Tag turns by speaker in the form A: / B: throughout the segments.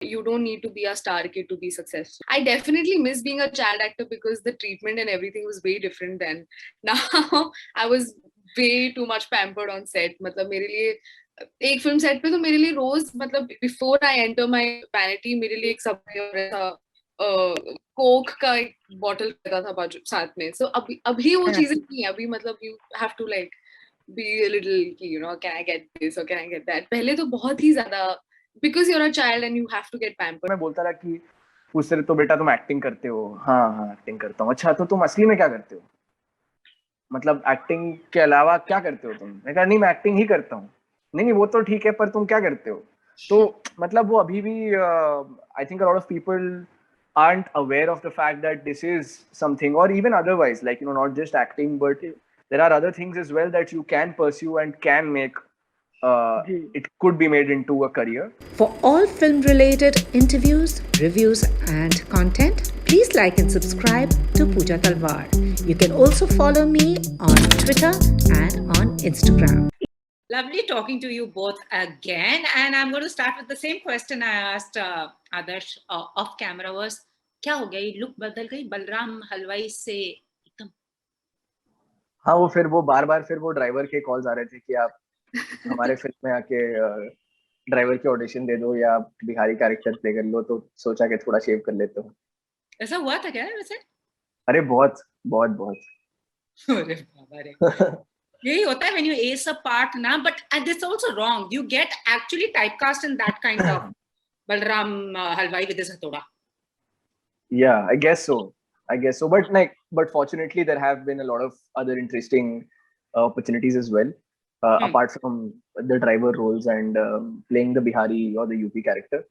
A: You don't need to be a star kid to be successful. I definitely miss being a child actor because the treatment and everything was way different then. Now I was way too much pampered on set. मतलब मेरे लिए एक film set पे तो मेरे लिए रोज मतलब before I enter my vanity मेरे लिए एक सब ऐसा कोक का एक बॉटल रहता था बाजू साथ में. सो अभी वो चीजें नहीं है. अभी मतलब you have to like be a little, you know, can I get this or can I get that. पहले तो बहुत ही ज्यादा because you're a child and you have to get pampered.
B: मैं बोलता रहा कि उससे तो बेटा तुम एक्टिंग करते हो. हाँ एक्टिंग करता हूँ. अच्छा तो तुम असली में क्या करते हो? मतलब एक्टिंग के अलावा क्या करते हो तुम? मैं कहा नहीं मैं एक्टिंग ही करता हूँ. नहीं वो तो ठीक है पर तुम क्या करते हो? तो मतलब वो अभी भी I think a lot of people aren't aware of the fact that this is something, or even otherwise, like, you know, not just acting, but there are other things as well that you can pursue and can make it could be made into a career.
C: For all film related interviews, reviews and content, please like and subscribe to Pooja Talwar. You can also follow me on Twitter and on Instagram. Lovely talking to you both again, and I'm going to start with the same question I asked Adarsh off camera. Was क्या हो गया? ये look बदल गई बलराम हलवाई से एकदम.
B: हाँ वो फिर वो बार-बार फिर वो ड्राइवर के कॉल्स आ रहे थे कि आप हमारे फिल्म में आके ड्राइवर की ऑडिशन दे दो या बिहारी कैरेक्टर प्ले कर लो. तो सोचा कि थोड़ा शेव कर लेते हो.
C: ऐसा हुआ था क्या वैसे?
B: अरे बहुत बहुत बहुत.
C: अरे बाबा रे. यही होता है when you ace a part ना, but this also wrong. You get actually typecast in that kind of Balram Halwai with his hathoda.
B: Yeah, I guess so. But fortunately there have been a lot of other interesting opportunities as well, apart from the driver roles and playing the Bihari or the UP character.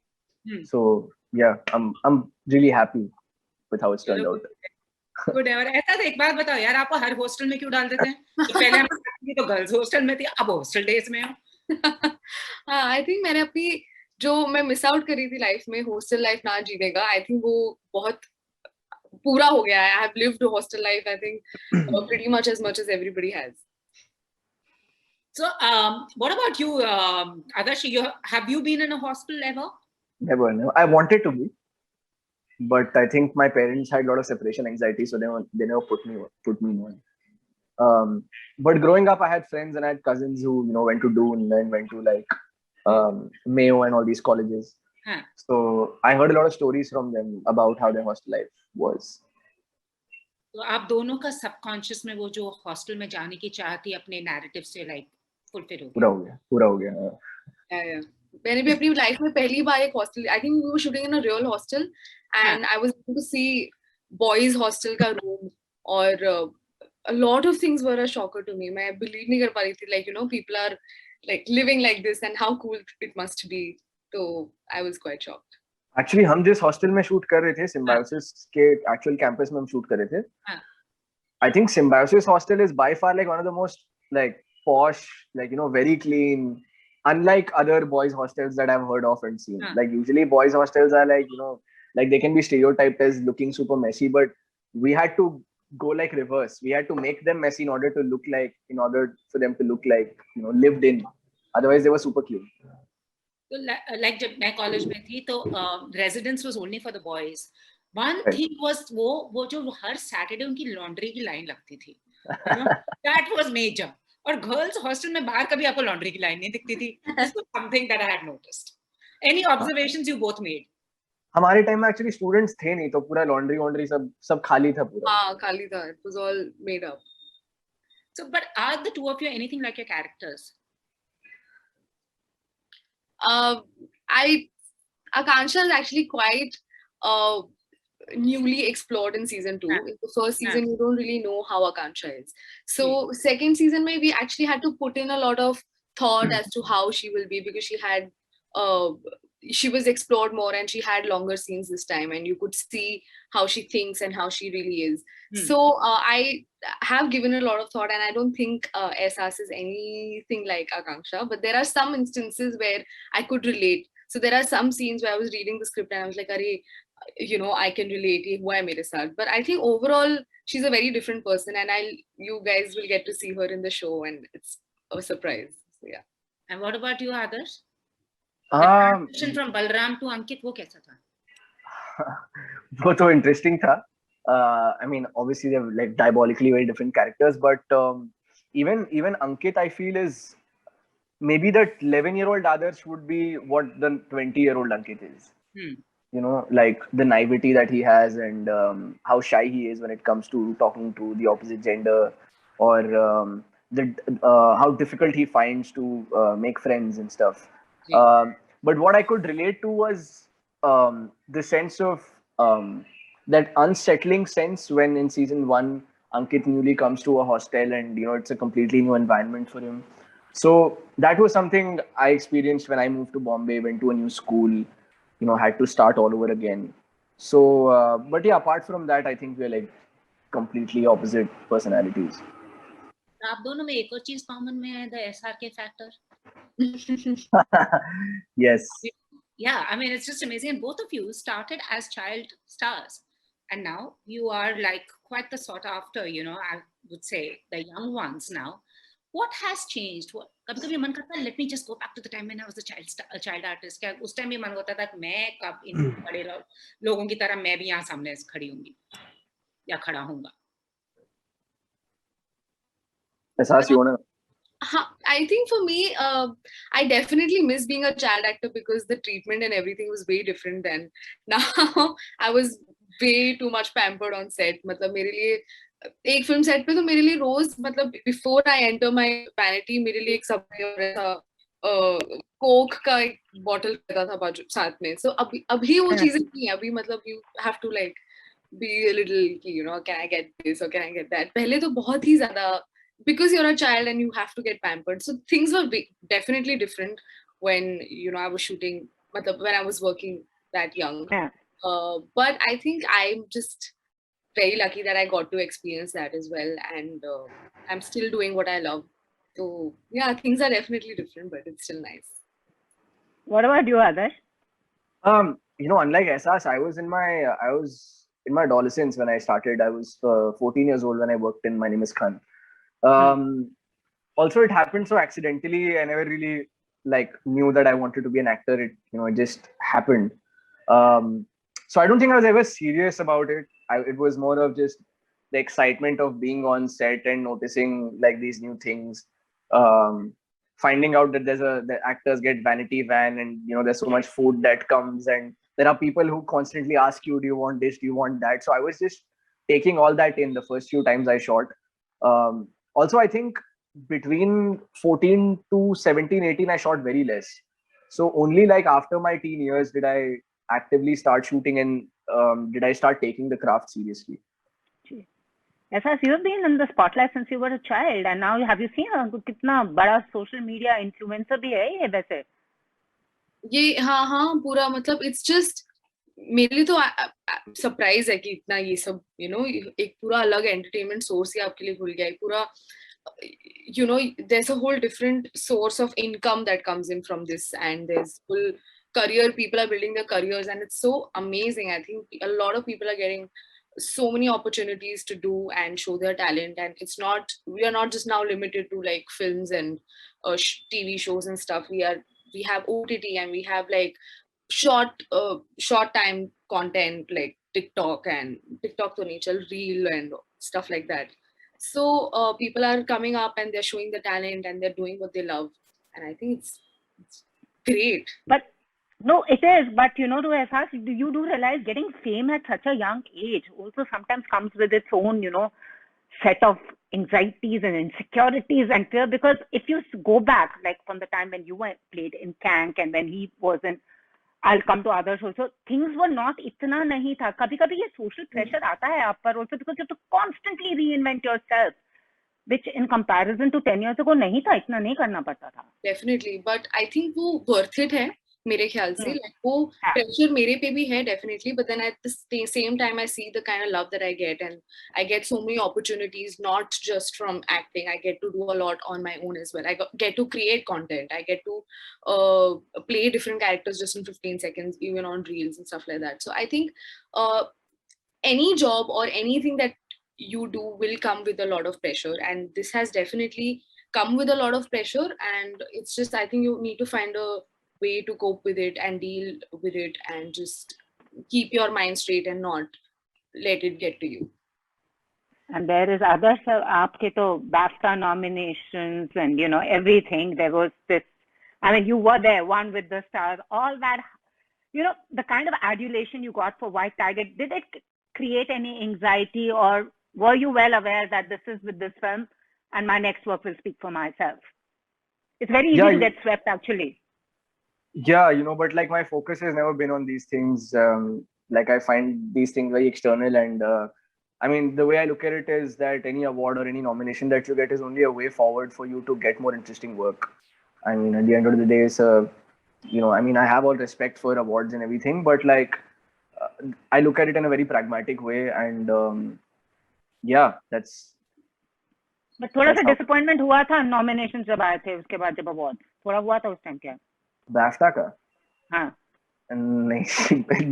B: So yeah, I'm really happy with how it's turned out.
C: Good. और ऐसा तो एक बात बताओ यार, आपको हर hostel में क्यों डाल देते हैं? तो पहले हम तो गर्ल्स हॉस्टल में थी, अब हॉस्टल डेज में हो.
A: हाँ, आई थिंक मैंने अपनी जो मैं मिस आउट करी थी लाइफ में हॉस्टल लाइफ ना जीने का, आई थिंक वो बहुत पूरा हो गया है. I have lived hostel life I think pretty much as everybody has.
C: So what about you, Adarsh? Have you been in a hostel ever?
B: Never. I wanted to be, but I think my parents had a lot of separation anxiety, so they never put me on. But growing up, I had friends and I had cousins who, you know, went to Doon and went to like Mayo and all these colleges. So I heard a lot of stories from them about how their hostel life was.
C: तो आप दोनों का subconscious में वो जो hostel में जाने की चाह थी अपने नैरेटिव से लाइक फुलफिल हो गया.
B: पूरा हो गया.
A: मैंने भी अपनी लाइफ में पहली बार एक hostel, I think we were shooting in a real hostel and I was able to see boys hostel का रूम और a lot of things were a shocker to me. मैं believe नहीं कर पा रही थी, like, you know, people are like living like this and how cool it must be. So I was quite shocked.
B: Actually हम जिस hostel में shoot कर रहे थे सिम्बायोसिस के एक्चुअल कैंपस में हम शूट कर रहे थे. I think Symbiosis hostel is by far like one of the most like posh, like, you know, very clean, unlike other boys hostels that I've heard of and seen. Like usually boys hostels are like, you know, like they can be stereotyped as looking super messy, but we had to go like reverse. We had to make them messy in order for them to look like, you know, lived in. Otherwise they were super clean.
C: So like जब मैं college में थी तो residence was only for the boys. One thing was वो जो हर Saturday उनकी laundry की line लगती थी. That was major. और गर्ल्स हॉस्टल में बाहर कभी आपको लॉन्ड्री की लाइन नहीं दिखती थी. This was something that I had noticed. Any observations you both made?
B: हमारे टाइम में एक्चुअली स्टूडेंट्स थे नहीं तो पूरा लॉन्ड्री सब खाली था पूरा.
A: हाँ खाली था. It was all made up.
C: So but are the two of you anything like your characters?
A: Akansha is actually quite newly explored in season 2. In the first season, you don't really know how Akansha is. So second season, we actually had to put in a lot of thought as to how she will be, because she was explored more and she had longer scenes this time, and you could see how she thinks and how she really is. So I have given a lot of thought, and I don't think Ehsaas is anything like Akanksha, but there are some instances where I could relate. So there are some scenes where I was reading the script and I was like, "Arey, you know, I can relate. Who hai mere saath?" But I think overall she's a very different person, and you guys will get to see her in the show, and it's a surprise. So yeah.
C: And what about you, Adarsh?
D: The
B: हाँ
D: transition from Balram to Ankit, वो कैसा था?
B: वो तो interesting था. I mean, obviously they're like diabolically very different characters, but even Ankit, I feel, is maybe the 11-year-old Adarsh would be what the 20-year-old Ankit is. You know, like the naivety that he has, and how shy he is when it comes to talking to the opposite gender, or how difficult he finds to make friends and stuff. But what I could relate to was the sense of that unsettling sense when in season 1 Ankit newly comes to a hostel, and it's a completely new environment for him. So that was something I experienced when I moved to Bombay, went to a new school, had to start all over again. So, but yeah, apart from that, I think we're like completely opposite personalities.
D: आप दोनों में एक और चीज common में है, the SRK factor.
B: Yes.
D: Yeah, I mean, it's just amazing. And both of you started as child stars, and now you are like quite the sought after, I would say, the young ones now. What has changed? कभी-कभी मन करता है, let me just go back to the time when I was a child artist. क्या उस time भी मन होता था कि मैं कब इन बड़े लोगों की तरह मैं भी यहाँ सामने खड़ी होंगी या खड़ा होऊंगा.
B: Asas, you wanna?
A: I think for me, I definitely miss being a child actor because the treatment and everything was way different then. Now I was way too much pampered on set. मतलब मेरे लिए एक film set पे तो मेरे लिए रोज मतलब before I enter my vanity मेरे लिए एक सब्जी और ऐसा कोक का एक बॉटल रहता था बाजू साथ में. So अभी वो चीजें नहीं है. अभी मतलब you have to like be a little can I get this or can I get that. पहले तो बहुत ही ज्यादा, because you're a child and you have to get pampered. So things were definitely different when I was shooting, when I was working that young.
C: Yeah.
A: But I think I'm just very lucky that I got to experience that as well, and I'm still doing what I love. So yeah, things are definitely different, but it's still nice.
C: What about you, Adarsh?
B: Unlike Asas, I was in my adolescence when I started. I was 14 years old when I worked in My Name Is Khan. Also, it happened so accidentally. I never really knew that I wanted to be an actor. It just happened. So I don't think I was ever serious about it. It was more of just the excitement of being on set and noticing these new things. Finding out that the actors get vanity van, and there's so much food that comes, and there are people who constantly ask you, do you want this, do you want that? So I was just taking all that in the first few times I shot. Also, I think between 14 to 17, 18, I shot very less. So only after my teen years did I actively start shooting, and did I start taking the craft seriously.
C: Asas, you've been in the spotlight since you were a child, and now have you seen कितना बड़ा social media influencer भी है ये वैसे?
A: ये हाँ पूरा मतलब it's just मेरे लिए तो सरप्राइज है कि इतना ये सब एक पूरा अलग एंटरटेनमेंट सोर्स ही आपके लिए खुल गया है पूरा. There's a whole different source of income that comes in from this, and there's full career. People are building their careers, and it's so amazing. I think a lot of people are getting so many opportunities to do and show their talent, and we are not just now limited to films and TV shows and stuff. We have OTT, and we have short time content like TikTok to nature reel and stuff like that. So people are coming up and they're showing the talent and they're doing what they love, and I think it's great.
C: But no, it is. But to Asas, you do realize getting fame at such a young age also sometimes comes with its own, set of anxieties and insecurities and fear. Because if you go back, from the time when you played in Kank and when he was in, I'll come to others also, things were not itna nahi tha. Kabhi ye social pressure aata hai aap par also, because you have to constantly reinvent yourself, which in comparison to 10 years ago nahi tha, itna nahi karna padta tha.
A: Definitely, but I think वो worth it है मेरे ख्याल से. वो pressure मेरे पे भी है definitely, but then at the same time I see the kind of love that I get, and I get so many opportunities, not just from acting. I get to do a lot on my own as well. I get to create content. I get to play different characters just in 15 seconds, even on reels and stuff like that. So I think any job or anything that you do will come with a lot of pressure, and this has definitely come with a lot of pressure, and it's just I think you need to find a way to cope with it and deal with it and just keep your mind straight and not let it get to you.
C: And there is other aapke to BAFTA nominations and everything. There was this. I mean, you were there, one with the stars, all that. The kind of adulation you got for White Tiger. Did it create any anxiety, or were you well aware that this is with this film, and my next work will speak for myself? It's very easy to get swept, actually.
B: Yeah, but like my focus has never been on these things. Like I find these things very external, and I mean, the way I look at it is that any award or any nomination that you get is only a way forward for you to get more interesting work. I mean, at the end of the day, it's I mean, I have all respect for awards and everything, but like, I look at it in a very pragmatic way, and yeah, that's.
C: But थोड़ा सा disappointment हुआ था nominations जब आए थे उसके बाद जब awards थोड़ा हुआ था उस time क्या?
B: BAFTA का?
C: हाँ.
B: नहीं,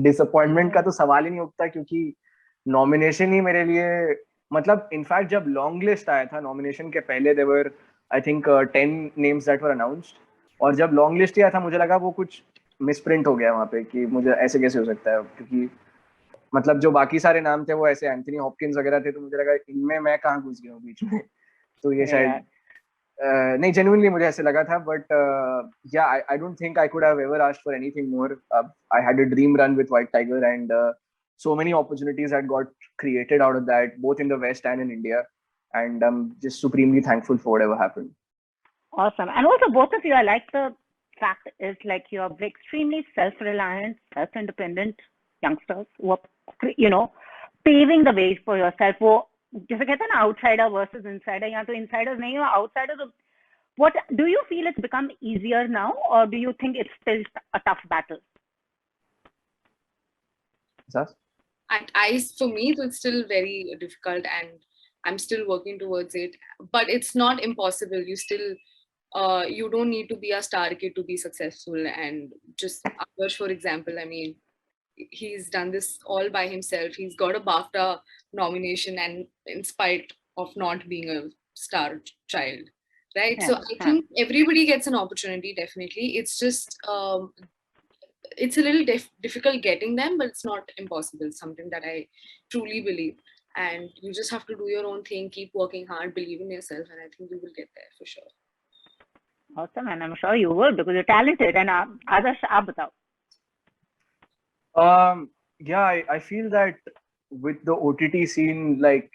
B: disappointment का तो सवाल ही नहीं उठता क्योंकि nomination ही मेरे लिए मतलब इनफैक्ट जब लॉन्ग लिस्ट आया था नॉमिनेशन के पहले there were I think 10 names that were announced और जब लॉन्ग लिस्ट आया था मुझे लगा वो कुछ मिसप्रिंट हो गया वहाँ पे कि मुझे ऐसे कैसे हो सकता है क्योंकि मतलब जो बाकी सारे नाम थे वो ऐसे एंथनी हॉपकिंस वगैरह थे तो मुझे लगा इनमें मैं कहाँ घुस गया हूँ बीच में तो ये शायद नहीं genuinely मुझे ऐसे लगा था but yeah I don't think I could have ever asked for anything more. I had a dream run with White Tiger and so many opportunities had got created out of that, both in the West and in India. And I'm just supremely thankful for whatever happened.
C: Awesome. And also both of you, I like the fact is like you're extremely self-reliant, self-independent youngsters who are, paving the way for yourself. वो जैसे कहते हैं ना outsider versus insider, यहाँ तो insiders नहीं हो, outsiders. What do you feel it's become easier now, or do you think it's still a tough battle?
B: Sas?
A: For me, it's still very difficult and I'm still working towards it. But it's not impossible. You still, you don't need to be a star kid to be successful. And just Adarsh, for example, I mean, he's done this all by himself. He's got a BAFTA nomination and in spite of not being a star child. Right?
C: Yeah,
A: so I think everybody gets an opportunity, definitely. It's just, it's a little difficult getting them, but it's not impossible. Something that I truly believe. And you just have to do your own thing, keep working hard, believe in yourself, and I think you will get there for sure.
C: Awesome, and I'm sure you will because you're talented. And Adarsh, aap
B: batao. Yeah, I feel that with the OTT scene, like,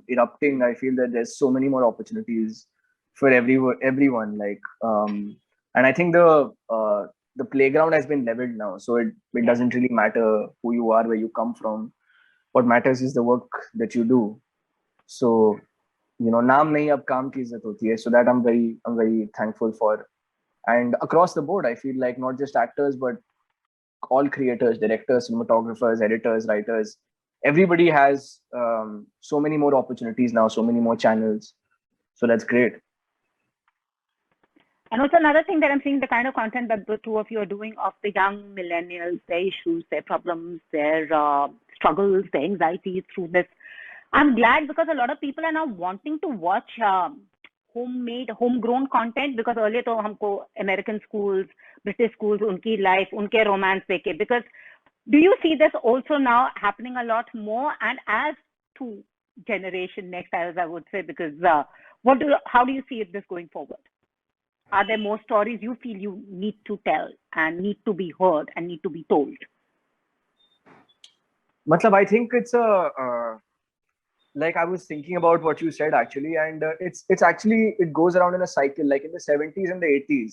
B: erupting, I feel that there's so many more opportunities for everyone. Like, and I think the playground has been leveled now. So it doesn't really matter who you are, where you come from. What matters is the work that you do. So, naam nahi ab kaam ki izzat hoti hai. So that I'm very thankful for. And across the board, I feel like not just actors, but all creators, directors, cinematographers, editors, writers, everybody has so many more opportunities now, so many more channels. So that's great.
C: And also another thing that I'm seeing, the kind of content that the two of you are doing of the young millennials, their issues, their problems, their struggles, their anxieties through this. I'm glad because a lot of people are now wanting to watch homemade, homegrown content because earlier to humko American schools, British schools, unki life, unke romance dekhe. Because do you see this also now happening a lot more? And as to generation next, as I would say, because how do you see this going forward? Are there more stories you feel you need to tell and need to be heard and need to be told?
B: Matlab, I think it's like I was thinking about what you said actually, and it's actually, it goes around in a cycle. Like in the 70s and the 80s,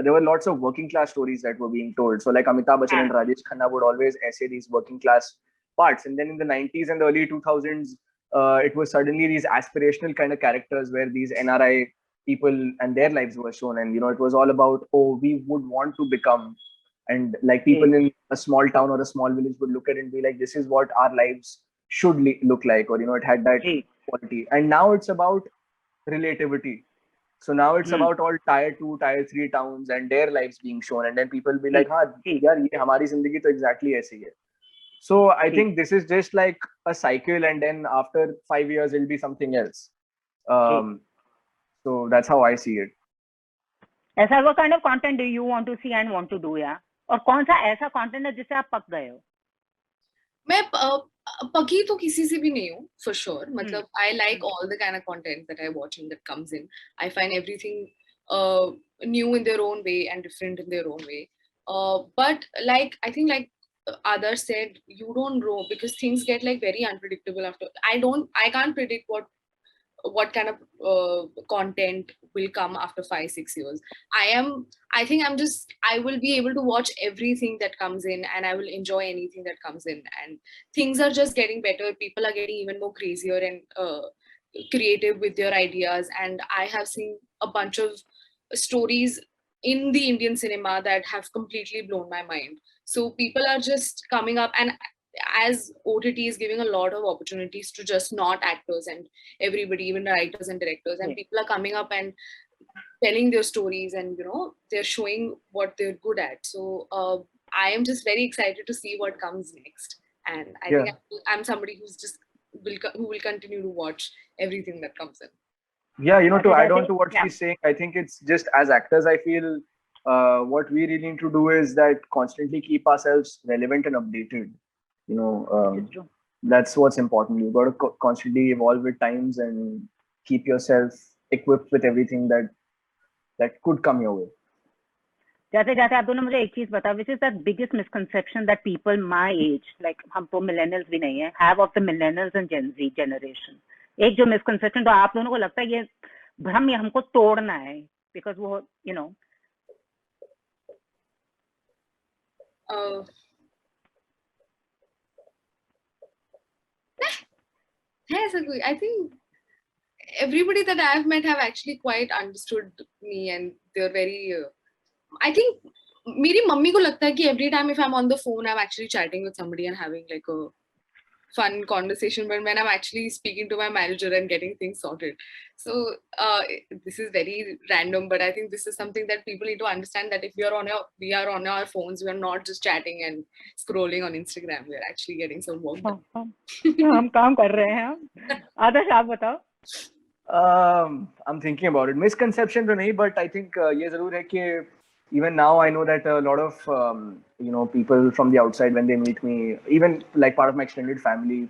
B: there were lots of working class stories that were being told. So like Amitabh Bachchan and Rajesh Khanna would always essay these working class parts. And then in the 90s and the early 2000s, it was suddenly these aspirational kind of characters where these NRI people and their lives were shown. And, it was all about, we would want to become. And like people in a small town or a small village would look at it and be like, this is what our lives should look like. Or, it had that quality. And now it's about relativity. So now it's about all tier 2, tier 3 towns and their lives being shown. And then people will be like, yaar, ye hamari zindagi to exactly aise hai. So I think this is just like a cycle. And then after 5 years, it'll be something else. So that's how I see it.
E: ऐसा what kind of content do you want to see and want to do, yeah? और कौन सा ऐसा content है जिससे आप पक गए हो?
A: मैं पकी तो किसी से भी नहीं हूँ for sure. मतलब I like all the kind of content that I watch and that comes in. I find everything new in their own way and different in their own way. But like I think like others said, you don't know because things get like very unpredictable after. I can't predict what kind of content will come after 5-6 years. I think I will be able to watch everything that comes in and I will enjoy anything that comes in, and things are just getting better. People are getting even more crazier and creative with their ideas, and I have seen a bunch of stories in the Indian cinema that have completely blown my mind. So people are just coming up, and as OTT is giving a lot of opportunities to just not actors and everybody, even writers and directors, and people are coming up and telling their stories, and they're showing what they're good at. So I am just very excited to see what comes next, and I think I'm somebody who will continue to watch everything that comes in.
B: Yeah, to add on to what she's saying, I think it's just as actors, I feel what we really need to do is that constantly keep ourselves relevant and updated. That's what's important. You've got to constantly evolve with times and keep yourself equipped with everything that could come your way.
E: जाते जाते आप दोनों मुझे एक चीज बताओ, which is that biggest misconception that people my age, like हम तो millennials भी नहीं है, have of the millennials and Gen Z generation. एक जो misconception तो आप दोनों को लगता है ये भ्रम ये हमको तोड़ना है, because वो
A: I think everybody that I've met have actually quite understood me, and they're very. I think मेरी मम्मी को लगता है कि every time if I'm on the phone, I'm actually chatting with somebody and having like a fun conversation, but when I'm actually speaking to my manager and getting things sorted. So this is very random, but I think this is something that people need to understand, that if we are on our phones, we are not just chatting and scrolling on Instagram. We are actually getting some work done.
E: हम काम कर रहे हैं. आदर्श आप बताओ.
B: I'm thinking about it. Misconception तो नहीं, but I think ये जरूर है कि even now I know that a lot of people from the outside, when they meet me, even like part of my extended family,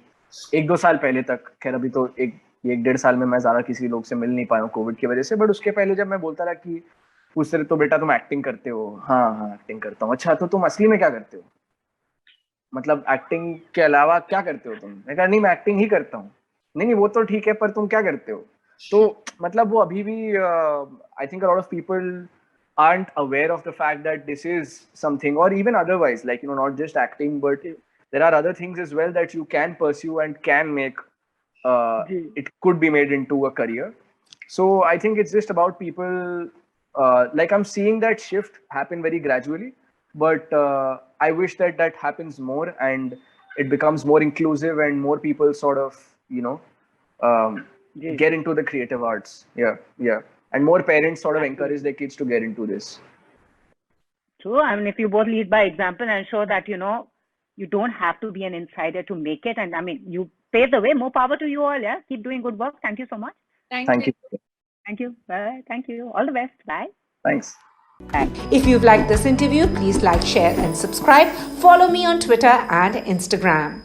B: 1-2 साल पहले तक, खैर अभी तो एक 1-1.5 साल में मैं ज़्यादा किसी लोग से मिल नहीं पाया हूँ कोविड की वजह से, बट उसके पहले जब मैं बोलता रहा कि पूछते रहे तो बेटा तुम एक्टिंग करते हो, हाँ एक्टिंग करता हूँ, अच्छा तो तुम असली में क्या करते हो, मतलब एक्टिंग के अलावा क्या करते हो तुम? मैं कहा नहीं मैं एक्टिंग ही करता हूँ. नहीं वो तो ठीक है पर तुम क्या करते हो? तो मतलब वो अभी भी I think a lot of people aren't aware of the fact that this is something, or even otherwise, like not just acting, but there are other things as well that you can pursue and can make it could be made into a career. So I think it's just about people like I'm seeing that shift happen very gradually, but I wish that happens more and it becomes more inclusive and more people sort of get into the creative arts. Yeah. And more parents sort of encourage their kids to get into this.
E: True. I mean, if you both lead by example and show that, you don't have to be an insider to make it. And I mean, you pave the way. More power to you all. Yeah. Keep doing good work. Thank you so much.
A: Thank you.
E: Thank you. Bye. Thank you. All the best. Bye.
B: Thanks.
E: Bye.
C: If you've liked this interview, please like, share, and subscribe. Follow me on Twitter and Instagram.